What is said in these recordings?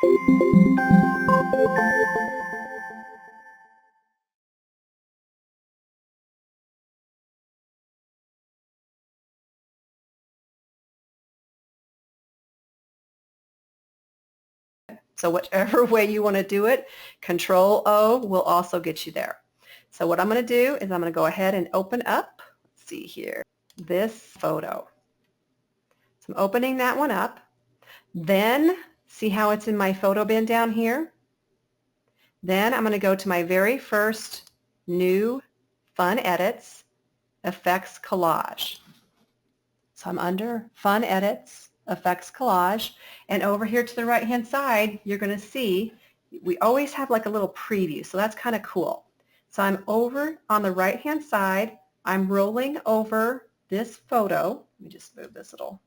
So whichever way you want to do it, Control O will also get you there. So what I'm going to do is I'm going to go ahead and open up, let's see here, this photo. So I'm opening that one up. Then see how it's in my photo bin down here? Then I'm going to go to my very first new Fun Edits, Effects Collage. So I'm under Fun Edits, Effects Collage, and over here to the right hand side you're going to see we always have like a little preview, so that's kind of cool. So I'm over on the right hand side, I'm rolling over this photo. Let me just move this little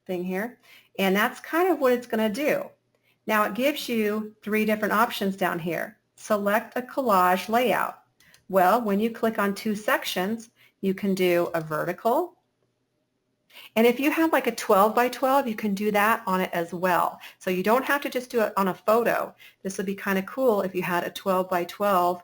thing here, and that's kind of what it's going to do. Now it gives you three different options down here. Select a collage layout. Well, when you click on two sections, you can do a vertical, and if you have like a 12 by 12, you can do that on it as well. So you don't have to just do it on a photo. This would be kind of cool if you had a 12 by 12,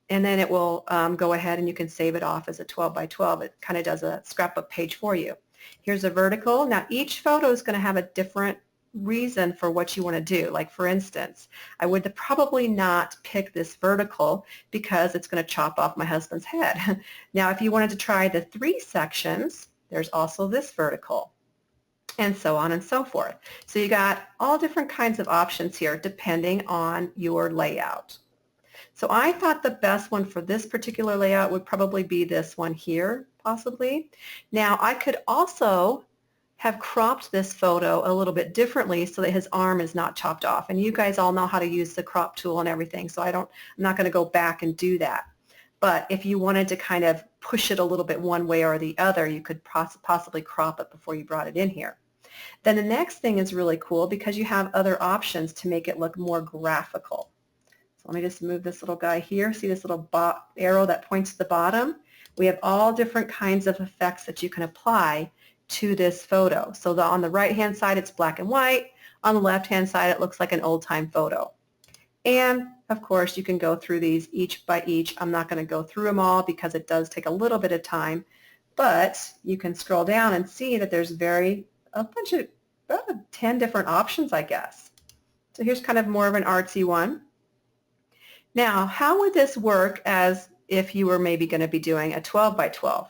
and then it will go ahead and you can save it off as a 12 by 12. It kind of does a scrapbook page for you. Here's a vertical. Now each photo is going to have a different reason for what you want to do. Like for instance, I would probably not pick this vertical because it's going to chop off my husband's head. Now if you wanted to try the three sections, there's also this vertical, and so on and so forth. So you got all different kinds of options here depending on your layout. So I thought the best one for this particular layout would probably be this one here, possibly. Now I could also have cropped this photo a little bit differently so that his arm is not chopped off. And you guys all know how to use the crop tool and everything, so I'm not going to go back and do that. But if you wanted to kind of push it a little bit one way or the other, you could possibly crop it before you brought it in here. Then the next thing is really cool because you have other options to make it look more graphical. So let me just move this little guy here. See this little arrow that points to the bottom? We have all different kinds of effects that you can apply to this photo. So on the right hand side it's black and white. On the left hand side it looks like an old-time photo. And of course you can go through these each by each. I'm not going to go through them all because it does take a little bit of time, but you can scroll down and see that there's a bunch of about 10 different options, I guess. So here's kind of more of an artsy one. Now how would this work as if you were maybe going to be doing a 12 by 12?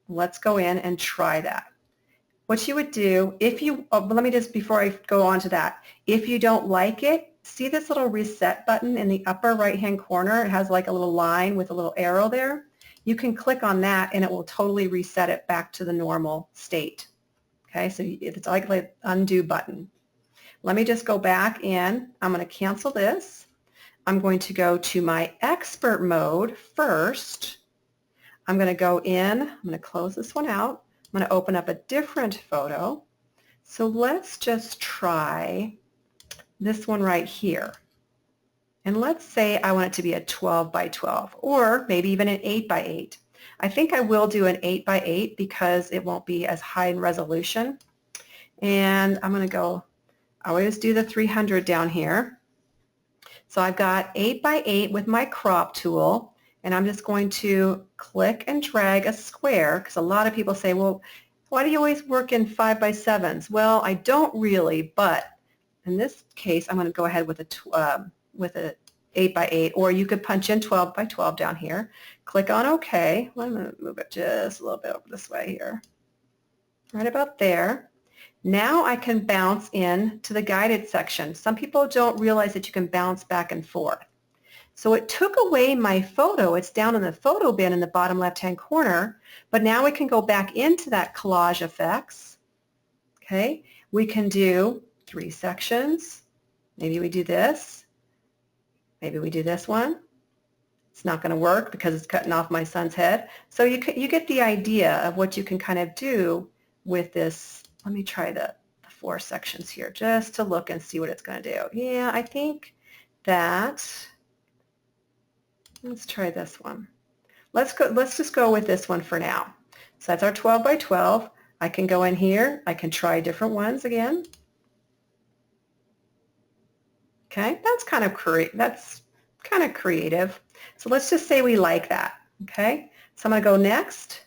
Let's go in and try that. What you would do let me just, before I go on to that, if you don't like it, see this little reset button in the upper right hand corner? It has like a little line with a little arrow there. You can click on that and it will totally reset it back to the normal state. Okay, so it's like an undo button. Let me just go back in. I'm going to cancel this. I'm going to go to my expert mode first. I'm going to go in. I'm going to close this one out. I'm going to open up a different photo. So let's just try this one right here. And let's say I want it to be a 12 by 12 or maybe even an 8 by 8. I think I will do an 8 by 8 because it won't be as high in resolution. And I'm going to go, I always do the 300 down here. So I've got 8 by 8 with my crop tool, and I'm just going to click and drag a square because a lot of people say, well, why do you always work in 5 by 7s? Well, I don't really, but in this case, I'm going to go ahead with a 8 by 8, or you could punch in 12 by 12 down here. Click on OK. I'm going to move it just a little bit over this way here. Right about there. Now I can bounce in to the guided section. Some people don't realize that you can bounce back and forth. So it took away my photo. It's down in the photo bin in the bottom left-hand corner, but now we can go back into that collage effects. Okay, we can do 3 sections. Maybe we do this. Maybe we do this one. It's not going to work because it's cutting off my son's head. So you get the idea of what you can kind of do with this. Let me try the 4 sections here just to look and see what it's going to do. Yeah, I think that, let's try this one. Let's just go with this one for now. So that's our 12 by 12. I can go in here. I can try different ones again. Okay, that's kind of creative. So let's just say we like that. Okay, so I'm going to go next.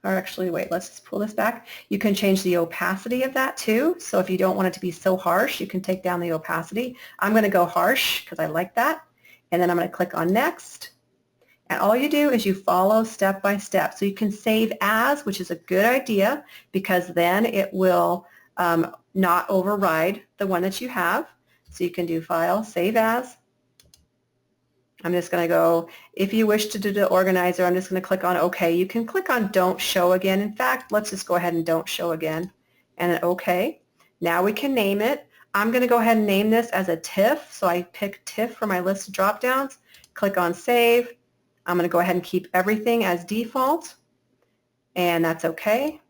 Or actually, wait, let's just pull this back. You can change the opacity of that too. So if you don't want it to be so harsh, you can take down the opacity. I'm going to go harsh because I like that. And then I'm going to click on next. And all you do is you follow step by step. So you can save as, which is a good idea because then it will not override the one that you have. So you can do File, Save As. I'm just going to go, if you wish to do the organizer, I'm just going to click on OK. You can click on Don't Show Again. In fact, let's just go ahead and Don't Show Again. And then OK. Now we can name it. I'm going to go ahead and name this as a TIFF. So I pick TIFF for my list of drop-downs. Click on Save. I'm going to go ahead and keep everything as default. And that's OK.